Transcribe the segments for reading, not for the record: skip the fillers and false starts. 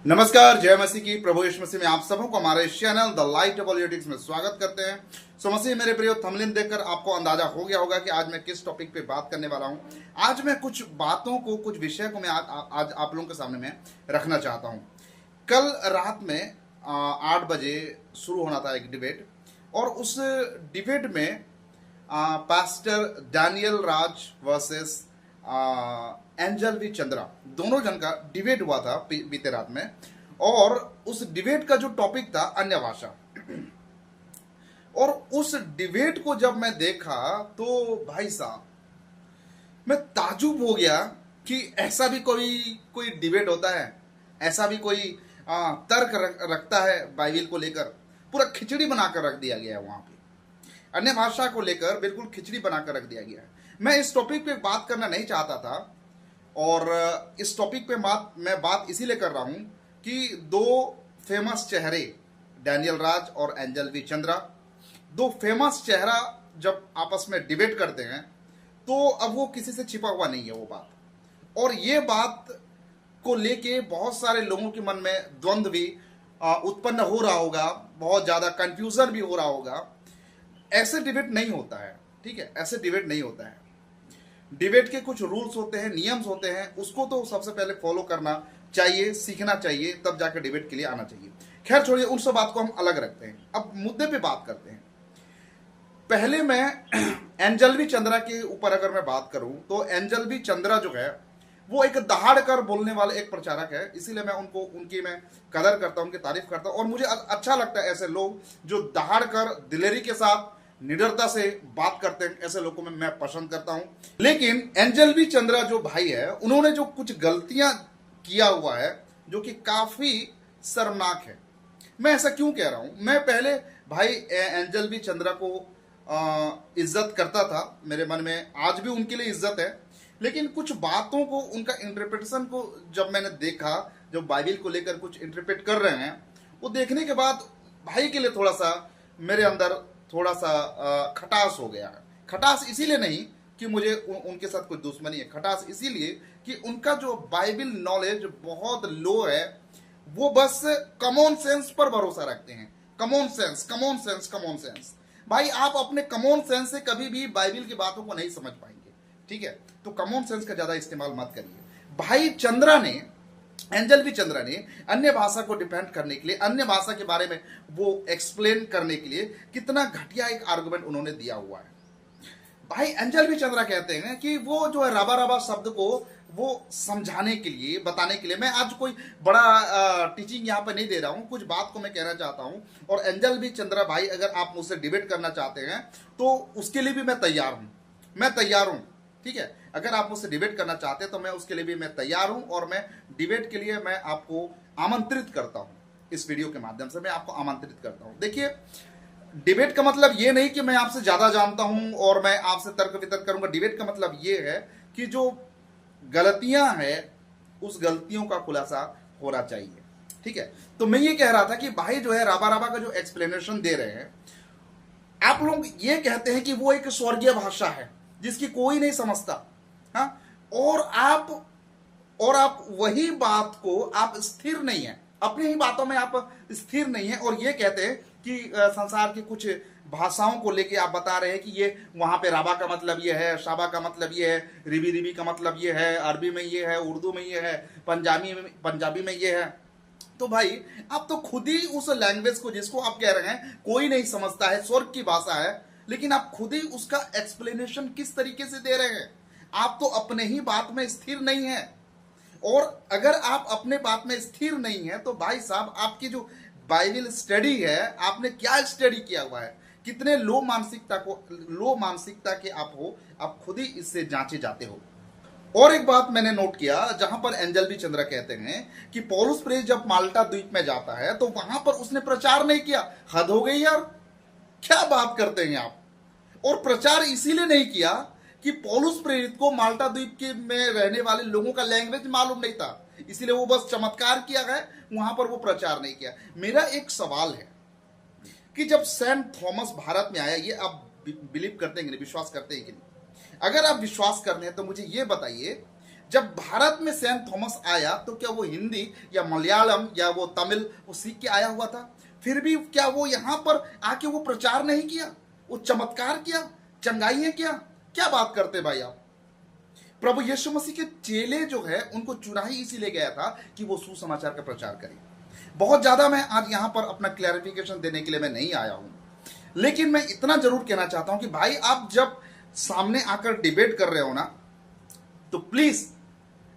नमस्कार, जय मसीह की। प्रभु यीशु मसीह में आप सबों को हमारे चैनल द लाइट पॉलिटिक्स में स्वागत करते हैं। सो मसीह मेरे प्रियो, थंबनेल देखकर आपको अंदाजा हो गया होगा कि आज मैं किस टॉपिक पे बात करने वाला हूं। आज मैं कुछ बातों को, कुछ विषय को मैं आज आप लोगों के सामने में रखना चाहता हूं। कल रात में 8 बजे शुरू होना था एक डिबेट, और उस डिबेट में pastor Daniel Raj versus Angel V Chandra, दोनों जन का डिबेट हुआ था बीते रात में। और उस डिबेट का जो टॉपिक था अन्य भाषा। और उस डिबेट को जब मैं देखा तो भाई साहब, मैं ताजुब हो गया कि ऐसा भी कोई डिबेट होता है, ऐसा भी कोई तर्क रखता है बाइबल को लेकर। पूरा खिचड़ी बनाकर रख दिया गया है वहां पे, अन्य भाषा को लेकर बिल्कुल खिचड़ी बनाकर रख दिया गया है। मैं इस टॉपिक पे बात करना नहीं चाहता था, और इस टॉपिक पे मैं बात इसीलिए कर रहा हूं कि दो फेमस चेहरे, डैनियल राज और एंजल वी चंद्रा, दो फेमस चेहरा जब आपस में डिबेट करते हैं तो अब वो किसी से छिपा हुआ नहीं है वो बात। और ये बात को लेके बहुत सारे लोगों के मन में द्वंद्व भी उत्पन्न हो रहा होगा, बहुत ज्यादा कंफ्यूजन भी हो रहा होगा। ऐसे डिबेट नहीं होता है, ठीक है, ऐसे डिबेट नहीं होता है। डिबेट के कुछ रूल्स होते हैं, नियम्स होते हैं, उसको तो सबसे पहले फॉलो करना चाहिए, सीखना चाहिए, तब जाकर डिबेट के लिए आना चाहिए। खैर छोड़िए, उन सब बात को हम अलग रखते हैं। अब मुद्दे पे बात करते हैं। पहले मैं एंजल वी चंद्रा के ऊपर अगर मैं बात करूं तो एंजल वी चंद्रा जो है वो एक दहाड़ कर बोलने वाले एक प्रचारक है, इसीलिए मैं उनकी मैं कदर करता हूं, उनकी तारीफ करता हूं। और मुझे अच्छा लगता है ऐसे लोग जो दहाड़ कर दिलेरी के साथ निडरता से बात करते हैं, ऐसे लोगों में मैं पसंद करता हूं। लेकिन एंजल वी चंद्रा जो भाई है, उन्होंने जो कुछ गलतियां किया हुआ है जो कि काफी शर्मनाक है। मैं ऐसा क्यों कह रहा हूं? मैं पहले भाई एंजल वी चंद्रा को इज्जत करता था, मेरे मन में आज भी उनके लिए इज्जत है। लेकिन कुछ बातों को, उनका इंटरप्रिटेशन को जब मैंने देखा, जब बाइबल को लेकर कुछ इंटरप्रेट कर रहे हैं, वो देखने के बाद भाई के लिए थोड़ा सा मेरे अंदर थोड़ा सा खटास हो गया है। खटास इसीलिए नहीं कि मुझे उनके साथ कोई दुश्मनी है, खटास इसीलिए कि उनका जो बाइबल नॉलेज बहुत लो है। वो बस कॉमन सेंस पर भरोसा रखते हैं। Common sense, common sense, common sense. भाई आप अपने कॉमन सेंस से कभी भी बाइबल की बातों को नहीं समझ पाएंगे, ठीक है? तो कॉमन सेंस का ज्यादा इस्तेमाल मत करिए। भाई चंद्रा ने, एंजल वी चंद्रा ने अन्य भाषा को डिफेंड करने के लिए, अन्य भाषा के बारे में वो एक्सप्लेन करने के लिए कितना घटिया एक आर्गुमेंट उन्होंने दिया हुआ है। भाई एंजल वी चंद्रा कहते हैं कि वो जो है रबा रबा शब्द को वो समझाने के लिए, बताने के लिए, मैं आज कोई बड़ा टीचिंग यहाँ पे नहीं दे रहा हूँ, कुछ बात को मैं कहना चाहता हूँ। और एंजल वी चंद्रा भाई, अगर आप मुझसे डिबेट करना चाहते हैं तो उसके लिए भी मैं तैयार हूँ, मैं तैयार हूँ, ठीक है? अगर आप मुझसे डिबेट करना चाहते हैं तो मैं उसके लिए भी मैं तैयार हूं, और मैं डिबेट के लिए मैं आपको आमंत्रित करता हूं। इस वीडियो के माध्यम से मैं आपको आमंत्रित करता हूं। देखिए, डिबेट का मतलब ये नहीं कि मैं आपसे ज्यादा जानता हूं और मैं आपसे तर्क वितर्क करूंगा। डिबेट का मतलब ये है कि जो गलतियां हैं उस गलतियों का खुलासा होना चाहिए, ठीक है? तो मैं ये कह रहा था कि भाई जो है राबा राबा का जो एक्सप्लेनेशन दे रहे हैं, आप लोग ये कहते हैं कि वो एक स्वर्गीय भाषा है जिसकी कोई नहीं समझता, हाँ? और आप वही बात को आप स्थिर नहीं है, अपनी ही बातों में आप स्थिर नहीं है, और ये कहते हैं कि संसार की कुछ भाषाओं को लेके आप बता रहे हैं कि ये वहां पे राबा का मतलब ये है, शाबा का मतलब ये है, रिबी रिबी का मतलब ये है, अरबी में ये है, उर्दू में ये है, पंजाबी में ये है। तो भाई आप तो खुद ही उस लैंग्वेज को, जिसको आप कह रहे हैं कोई नहीं समझता है, स्वर्ग की भाषा है, लेकिन आप खुद ही उसका एक्सप्लेनेशन किस तरीके से दे रहे हैं? आप तो अपने ही बात में स्थिर नहीं है। और अगर आप अपने बात में स्थिर नहीं है तो भाई साहब, आपकी जो बाइबल स्टडी है, आपने क्या स्टडी किया हुआ है? कितने लो मानसिकता के आप हो, आप खुद ही इससे जांचे जाते हो। और एक बात मैंने नोट किया, जहां पर एंजल वी चंद्रा कहते हैं कि पौलुस प्रेरित जब माल्टा द्वीप में जाता है तो वहां पर उसने प्रचार नहीं किया। हद हो गई यार, क्या बात करते हैं आप? और प्रचार इसीलिए नहीं किया कि पौलुस प्रेरित को माल्टा द्वीप के में रहने वाले लोगों का लैंग्वेज मालूम नहीं था, इसीलिए वो बस चमत्कार किया गया, वहां पर वो प्रचार नहीं किया। मेरा एक सवाल है कि जब सेंट थॉमस भारत में आया, ये आप बिलीव करते हैं कि नहीं, विश्वास करते हैं कि नहीं? अगर आप विश्वास करते हैं तो मुझे ये बताइए, जब भारत में सेंट थॉमस आया तो क्या वो हिंदी या मलयालम या वो तमिल वो सीख के आया हुआ था? फिर भी क्या वो यहां पर आके वो प्रचार नहीं किया, वो चमत्कार किया, चंगाई किया? क्या बात करते भाई आप? प्रभु यीशु मसीह के चेले जो है उनको चुना ही इसीलिए गया था कि वो सुसमाचार का प्रचार करें। बहुत ज्यादा मैं आज यहां पर अपना क्लैरिफिकेशन देने के लिए मैं नहीं आया हूं, लेकिन मैं इतना जरूर कहना चाहता हूं कि भाई आप जब सामने आकर डिबेट कर रहे हो ना, तो प्लीज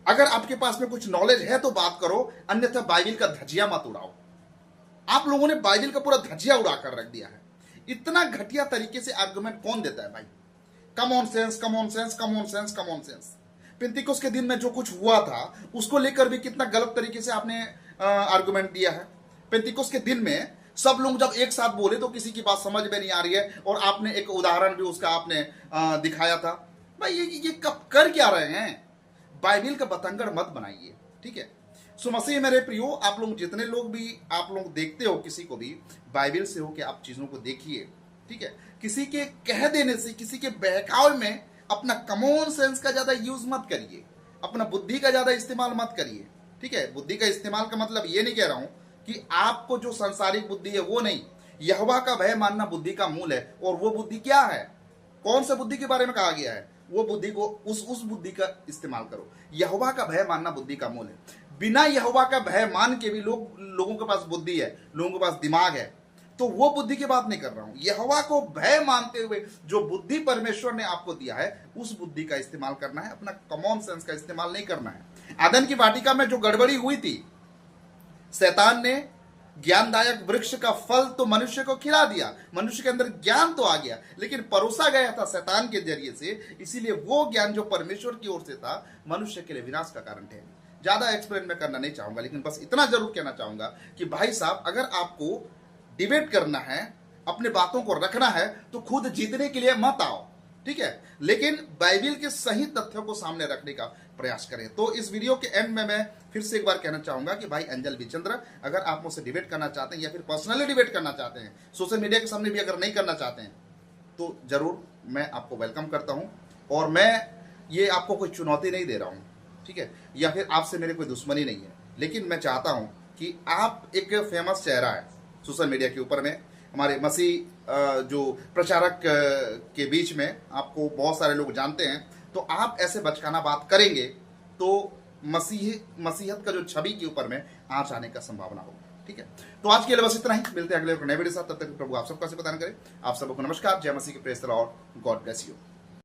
अगर आपके पास में कुछ नॉलेज है तो बात करो, अन्यथा बाइबल का धजिया मत उड़ाओ। आप लोगों ने बाइबल का पूरा धजिया उड़ाकर रख दिया है। इतना घटिया तरीके से आर्गुमेंट कौन देता है भाई? Come on sense, come on sense, come on sense, come on sense. Pentecost के दिन में जो कुछ हुआ था उसको लेकर भी कितना गलत तरीके से आपने आर्गुमेंट दिया है। पेंतिकोस के दिन में सब लोग जब एक साथ बोले तो किसी की बात समझ में नहीं आ रही है, और आपने एक उदाहरण भी उसका आपने दिखाया था। भाई ये कब कर क्या रहे हैं? बाइबल का बतंगड़ मत बनाइए, ठीक है? सो मसीह मेरे प्रियो, आप लोग जितने लोग भी आप लोग देखते हो किसी को भी, बाइबल से हो के आप चीजों को देखिए, ठीक है? किसी के कह देने से, किसी के बहकावे में अपना कॉमन सेंस का ज्यादा यूज मत करिए, अपना बुद्धि का ज्यादा इस्तेमाल मत करिए, ठीक है? बुद्धि का इस्तेमाल का मतलब ये नहीं कह रहा हूं कि आपको जो संसारिक बुद्धि है वो नहीं, यहोवा का भय मानना बुद्धि का मूल है। और वो बुद्धि क्या है? कौन सा बुद्धि के बारे में कहा गया है? वो बुद्धि को उस बुद्धि का इस्तेमाल करो। यहोवा का भय मानना बुद्धि का मूल है। बिना यहोवा का भय मान के भी लोगों के पास बुद्धि है, लोगों के पास दिमाग है, तो वो बुद्धि की बात नहीं कर रहा हूं। यहोवा को भय मानते हुए जो बुद्धि परमेश्वर ने आपको दिया है उस बुद्धि का इस्तेमाल करना है, अपना कॉमन सेंस का इस्तेमाल नहीं करना है। आदन की वाटिका में जो गड़बड़ी हुई थी, शैतान ने ज्ञानदायक वृक्ष का फल तो मनुष्य को खिला दिया, मनुष्य के अंदर ज्ञान तो आ गया, लेकिन परोसा गया था शैतान के जरिए से, इसीलिए वो ज्ञान जो परमेश्वर की ओर से था मनुष्य के लिए विनाश का कारण ठहरा। ज्यादा एक्सप्लेन मैं करना नहीं चाहूंगा, लेकिन बस इतना जरूर कहना चाहूंगा कि भाई साहब, अगर आपको डिबेट करना है, अपने बातों को रखना है, तो खुद जीतने के लिए मत आओ, ठीक है? लेकिन बाइबल के सही तथ्यों को सामने रखने का प्रयास करें। तो इस वीडियो के एंड में मैं फिर से एक बार कहना चाहूंगा कि भाई एंजल विचंद्र, अगर आप मुझसे डिबेट करना चाहते हैं या फिर पर्सनली डिबेट करना चाहते हैं, सोशल मीडिया के सामने भी अगर नहीं करना चाहते हैं, तो जरूर मैं आपको वेलकम करता हूं। और मैं ये आपको कोई चुनौती नहीं दे रहा हूं, ठीक है? या फिर आपसे मेरे कोई दुश्मनी नहीं है, लेकिन मैं चाहता हूं कि आप एक फेमस चेहरा है सोशल मीडिया के ऊपर में, हमारे मसीह जो प्रचारक के बीच में आपको बहुत सारे लोग जानते हैं, तो आप ऐसे बचकाना बात करेंगे तो मसीहत का जो छवि के ऊपर में आंच आने का संभावना होगी, ठीक है? तो आज के लिए बस इतना ही, मिलते हैं अगले नए वीडियो के साथ। तब तक प्रभु आप सबका से प्रदान करें। आप सबको नमस्कार, जय मसीह के press the Lord, God bless you.